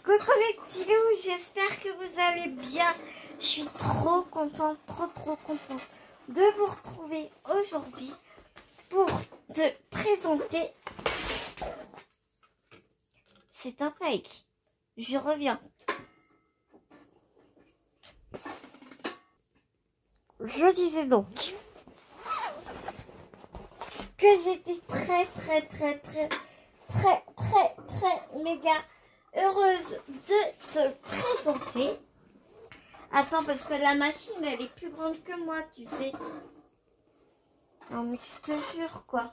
Coucou les petits loups, j'espère que vous allez bien. Je suis trop contente, trop contente de vous retrouver aujourd'hui pour te présenter. C'est un fake. Je reviens. Je disais donc que j'étais très méga heureuse de te présenter. Attends, parce que la machine elle est plus grande que moi, tu sais. Non mais je te jure quoi.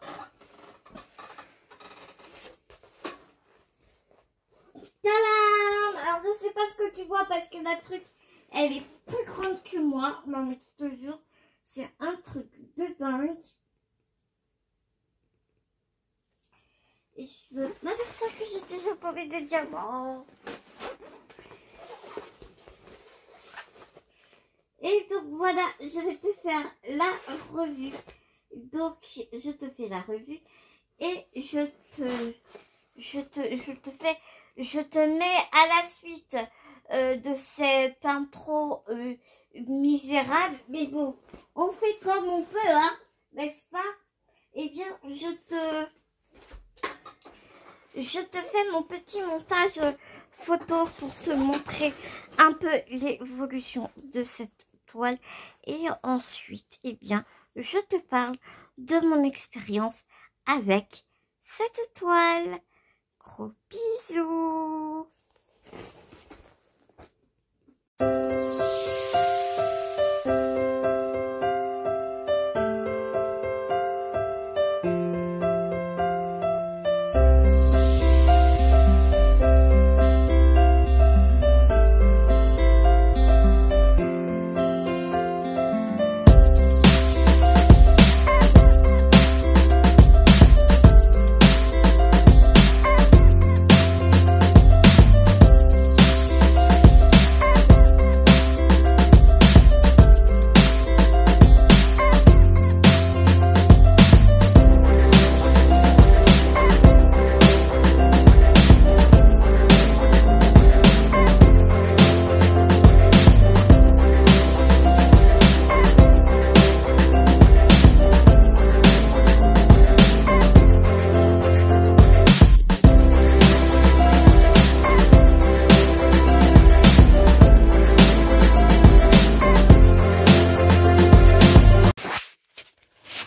Tadam! Alors je sais pas ce que tu vois parce que la truc elle est plus grande que moi. Non mais je te jure, c'est un truc de dingue. Et je m'aperçois que j'ai déjà parlé de diamants. Et donc voilà, je vais te faire la revue. Donc je te fais la revue et je te mets à la suite de cette intro misérable. Mais bon, on fait comme on peut, hein, n'est-ce pas? Eh bien, je te fais mon petit montage photo pour te montrer un peu l'évolution de cette toile. Et ensuite, eh bien, je te parle de mon expérience avec cette toile. Gros bisous!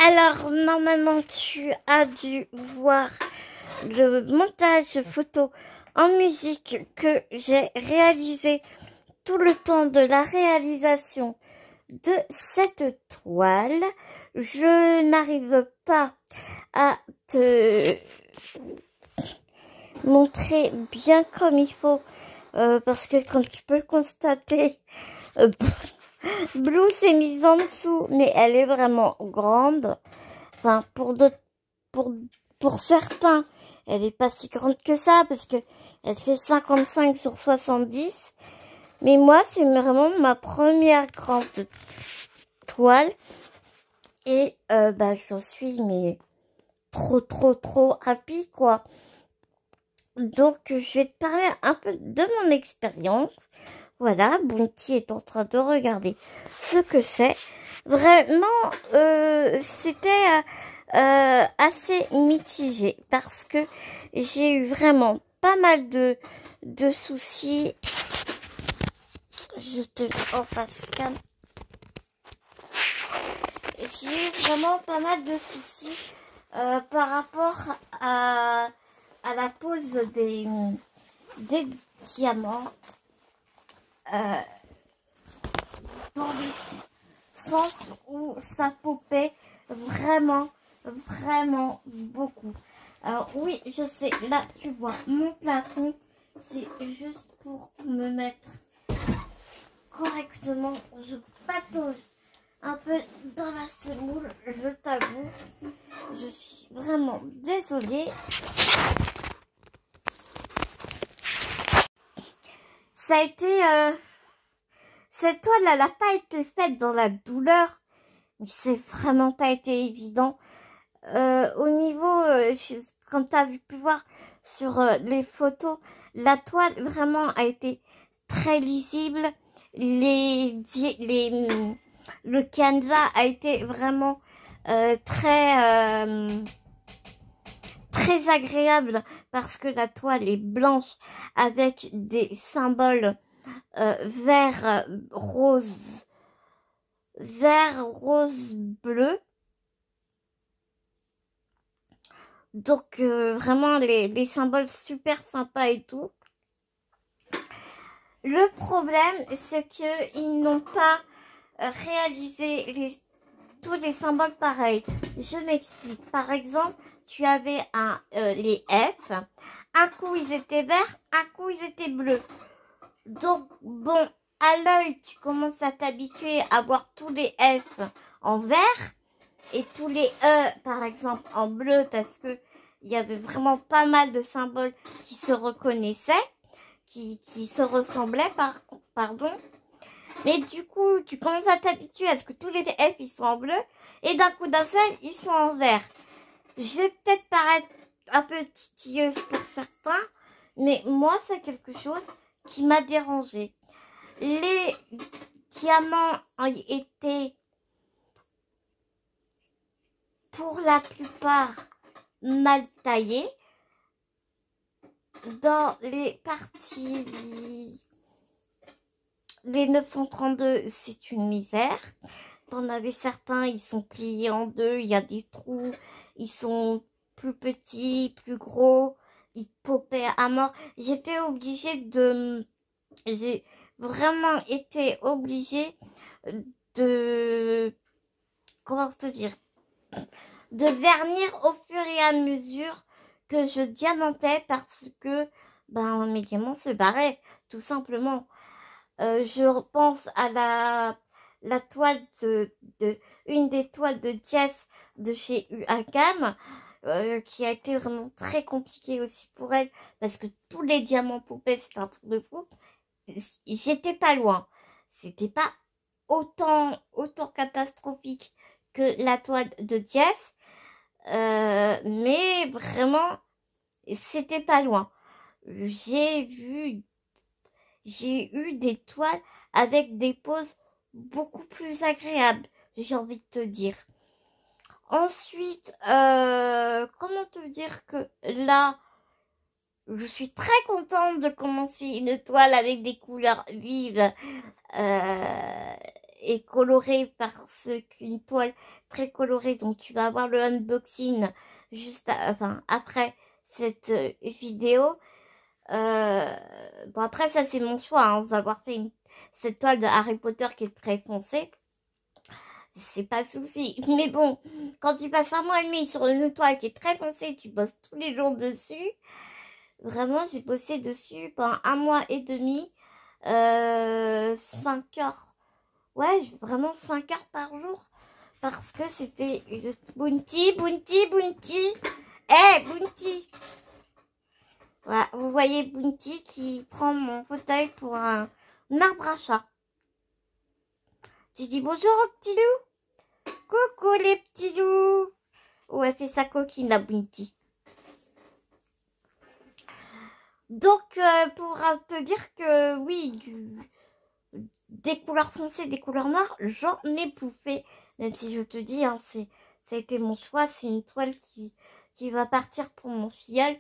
Alors, normalement, tu as dû voir le montage photo en musique que j'ai réalisé tout le temps de la réalisation de cette toile. Je n'arrive pas à te montrer bien comme il faut parce que comme tu peux le constater, Blue s'est mise en dessous, mais elle est vraiment grande. Enfin, pour certains, elle est pas si grande que ça, parce que elle fait 55 sur 70. Mais moi, c'est vraiment ma première grande toile. Et, j'en suis, mais trop happy, quoi. Donc, je vais te parler un peu de mon expérience. Voilà, Bounty est en train de regarder ce que c'est. Vraiment, c'était assez mitigé parce que j'ai eu vraiment pas mal de soucis. Je te en passe calme. J'ai eu vraiment pas mal de soucis par rapport à la pose des diamants. Dans les sens où ça popait vraiment beaucoup. Alors oui, je sais, là tu vois mon plafond, c'est juste pour me mettre correctement. Je patauge un peu dans la semoule, je t'avoue. Je suis vraiment désolée. Ça a été... cette toile, elle n'a pas été faite dans la douleur. Mais c'est vraiment pas été évident. Au niveau... quand tu as pu voir sur les photos. La toile vraiment a été très lisible. Le canevas a été vraiment très agréable parce que la toile est blanche avec des symboles vert, rose, bleu. Donc vraiment les symboles super sympas et tout. Le problème, c'est que ils n'ont pas réalisé tous les symboles pareils. Je m'explique. Par exemple, tu avais les F. Un coup, ils étaient verts, un coup, ils étaient bleus. Donc, bon, à l'œil, tu commences à t'habituer à voir tous les F en vert et tous les E, par exemple, en bleu, parce que il y avait vraiment pas mal de symboles qui se reconnaissaient, qui se ressemblaient, pardon. Mais du coup, tu commences à t'habituer à ce que tous les F, ils sont en bleu, et d'un coup d'un seul, ils sont en vert. Je vais peut-être paraître un peu titilleuse pour certains, mais moi, c'est quelque chose qui m'a dérangée. Les diamants étaient, pour la plupart, mal taillés. Dans les parties, les 932, c'est une misère. T'en avais certains, ils sont pliés en deux, il y a des trous, ils sont plus petits, plus gros, ils popaient à mort. J'ai vraiment été obligée de, comment te dire, de vernir au fur et à mesure que je diamantais parce que mes diamants se barraient, tout simplement. Je pense à la toile une des toiles de Jess de chez UACAM, qui a été vraiment très compliquée aussi pour elle parce que tous les diamants poupées, c'est un truc de fou. J'étais pas loin. C'était pas autant catastrophique que la toile de Jess, mais vraiment, c'était pas loin. J'ai eu des toiles avec des poses beaucoup plus agréables, j'ai envie de te dire. Ensuite, comment te dire que là, je suis très contente de commencer une toile avec des couleurs vives et colorées, parce qu'une toile très colorée, donc tu vas avoir le unboxing après cette vidéo. Bon, après, ça, c'est mon choix, d'avoir fait cette toile de Harry Potter qui est très foncée. C'est pas souci. Mais bon, quand tu passes un mois et demi sur une toile qui est très foncée, tu bosses tous les jours dessus. Vraiment, j'ai bossé dessus pendant un mois et demi. 5 heures. Ouais, vraiment 5 heures par jour. Parce que c'était Bounty. Bounty. Voilà, vous voyez Bounty qui prend mon fauteuil pour un arbre à chat. Tu dis bonjour aux petits loups. Coucou les petits loups. Oh, elle fait sa coquine, la Bounty. Donc, pour te dire que oui, des couleurs foncées, des couleurs noires, j'en ai bouffé. Même si je te dis, ça a été mon choix. C'est une toile qui va partir pour mon filleul.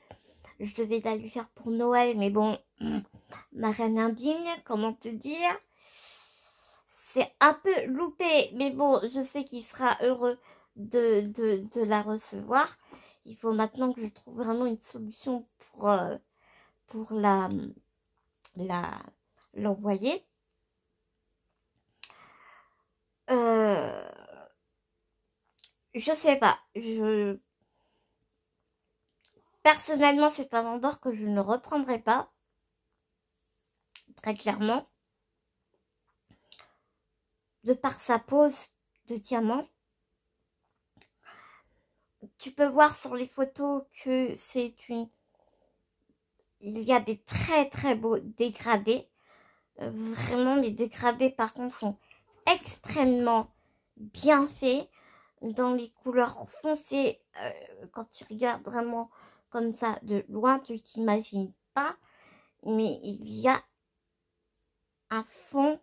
Je devais la lui faire pour Noël, mais bon, ma reine indigne, comment te dire, c'est un peu loupé, mais bon, je sais qu'il sera heureux de la recevoir. Il faut maintenant que je trouve vraiment une solution pour l'envoyer. Je sais pas, personnellement, c'est un vendeur que je ne reprendrai pas, très clairement, de par sa pose de diamant. Tu peux voir sur les photos que il y a des très très beaux dégradés. Vraiment, les dégradés par contre sont extrêmement bien faits. Dans les couleurs foncées, quand tu regardes vraiment comme ça de loin, tu t'imagines pas, mais il y a un fond.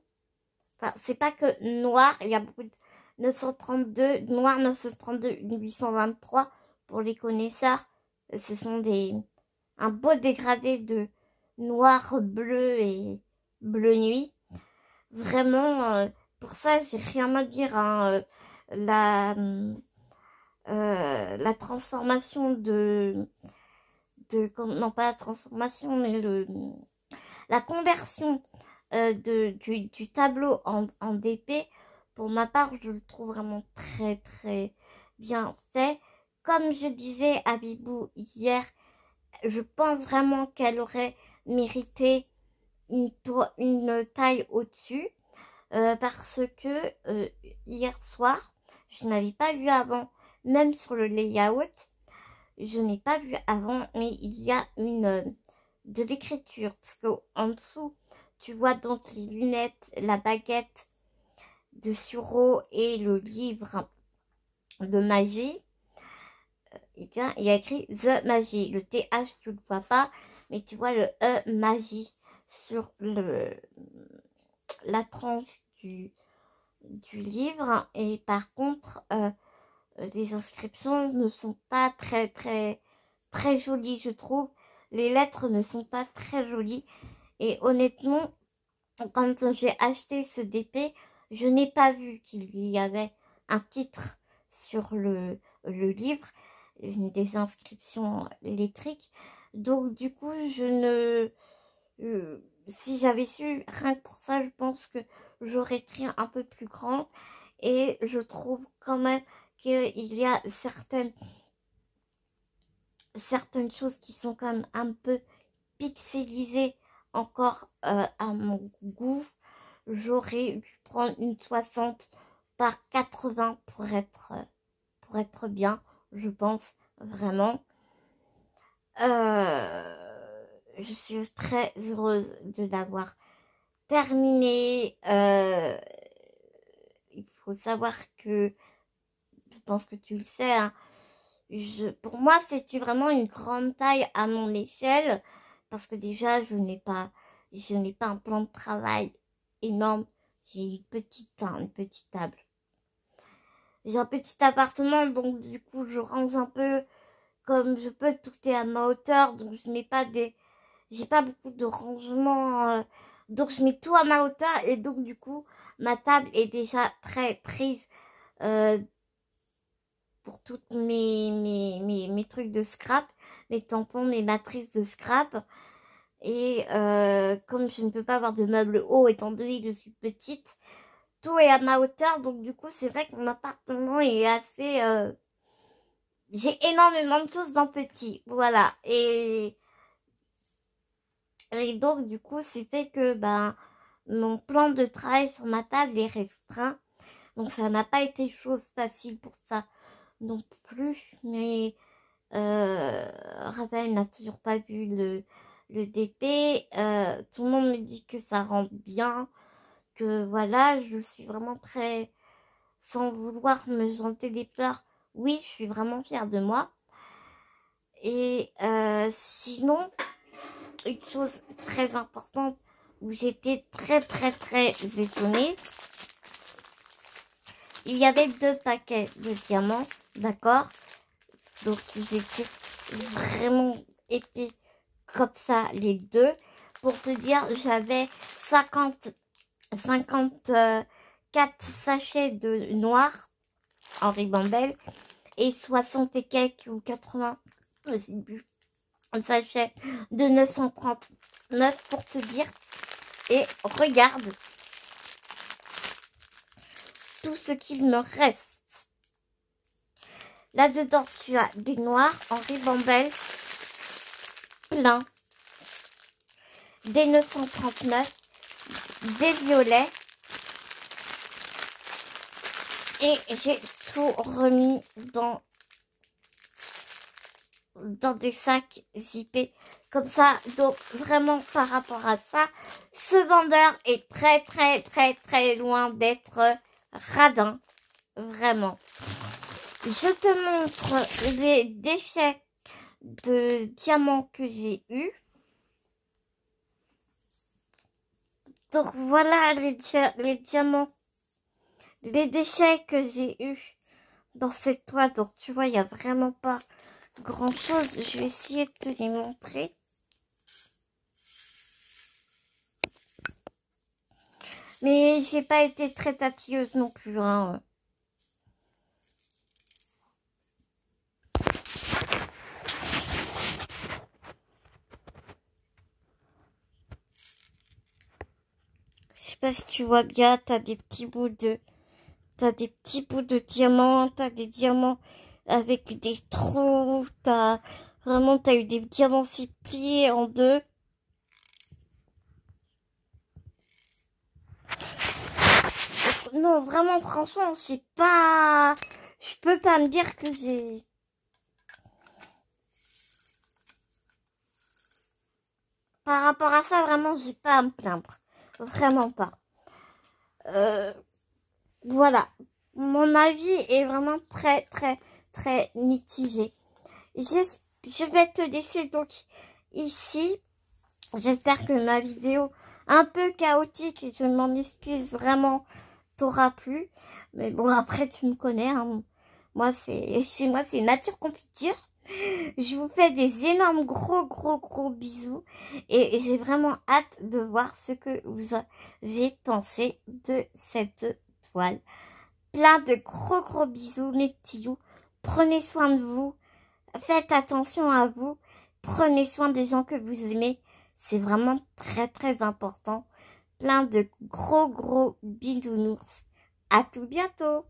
Enfin, c'est pas que noir, il y a beaucoup de 932, noir 932, 823 pour les connaisseurs. Ce sont un beau dégradé de noir, bleu et bleu nuit. Vraiment, pour ça, j'ai rien à dire. Hein. La transformation non pas la transformation, mais la conversion du tableau en DP, pour ma part, je le trouve vraiment très très bien fait. Comme je disais à Bibou hier, je pense vraiment qu'elle aurait mérité une taille au-dessus, parce que hier soir, je n'avais pas vu avant, même sur le layout, je n'ai pas vu avant, mais il y a de l'écriture, parce qu'en dessous, tu vois dans les lunettes la baguette de Suro et le livre de magie. Et bien, il y a écrit The Magie. Le TH, tu le vois pas, mais tu vois le E Magie sur la tranche du livre. Et par contre, les inscriptions ne sont pas très très très jolies, je trouve. Les lettres ne sont pas très jolies. Et honnêtement, quand j'ai acheté ce DP, je n'ai pas vu qu'il y avait un titre sur le livre, des inscriptions lettriques. Donc du coup, si j'avais su, rien que pour ça, je pense que j'aurais pris un peu plus grand. Et je trouve quand même qu'il y a certaines choses qui sont quand même un peu pixelisées encore à mon goût. J'aurais dû prendre une 60 par 80 pour être bien, je pense vraiment. Je suis très heureuse de l'avoir terminé. Il faut savoir que, je pense que tu le sais, hein, pour moi, c'est vraiment une grande taille à mon échelle, parce que déjà, je n'ai pas un plan de travail énorme. J'ai une petite table. J'ai un petit appartement, donc du coup, je range un peu comme je peux, tout est à ma hauteur, donc j'ai pas beaucoup de rangement, donc je mets tout à ma hauteur, et donc du coup, ma table est déjà très prise pour toutes mes trucs de scrap, mes tampons, mes matrices de scrap. Et comme je ne peux pas avoir de meubles hauts étant donné que je suis petite, tout est à ma hauteur. Donc du coup, c'est vrai que mon appartement est assez... j'ai énormément de choses dans petit. Voilà. Et donc du coup, c'est fait que mon plan de travail sur ma table est restreint. Donc ça n'a pas été chose facile pour ça non plus. Mais Raphaël n'a toujours pas vu le DP. Tout le monde me dit que ça rend bien, que voilà, je suis vraiment très, sans vouloir me jeter des fleurs, oui, je suis vraiment fière de moi. Et sinon, une chose très importante où j'étais très très très étonnée, il y avait 2 paquets de diamants, d'accord, donc ils étaient vraiment épais comme ça, les deux. Pour te dire, j'avais 54 sachets de noir en ribambelle et 60 et quelques ou 80, je sais plus, sachets de 939 pour te dire. Et regarde tout ce qu'il me reste. Là-dedans, tu as des noirs en ribambelle plein, des 939, des violets, et j'ai tout remis dans des sacs zippés comme ça. Donc vraiment, par rapport à ça, ce vendeur est très très très très loin d'être radin, vraiment. Je te montre les déchets de diamants que j'ai eu. Donc voilà les diamants, les déchets que j'ai eu dans cette toile. Donc tu vois, il n'y a vraiment pas grand chose. Je vais essayer de te les montrer. Mais j'ai pas été très tatilleuse non plus, hein. Je sais pas si tu vois bien, t'as des petits bouts de diamants, t'as des diamants avec des trous, t'as eu des diamants si pliés en deux. Non, vraiment, franchement, c'est pas... Je peux pas me dire que j'ai... Par rapport à ça, vraiment, j'ai pas à me plaindre. Vraiment pas. Voilà. Mon avis est vraiment très mitigé. Je vais te laisser donc ici. J'espère que ma vidéo un peu chaotique, je m'en excuse vraiment, t'aura plu. Mais bon, après, tu me connais, hein. Moi, chez moi, c'est nature compliquée. Je vous fais des énormes gros bisous. Et j'ai vraiment hâte de voir ce que vous avez pensé de cette toile. Plein de gros bisous, mes petits loups. Prenez soin de vous. Faites attention à vous. Prenez soin des gens que vous aimez. C'est vraiment très important. Plein de gros bisounours. À tout bientôt.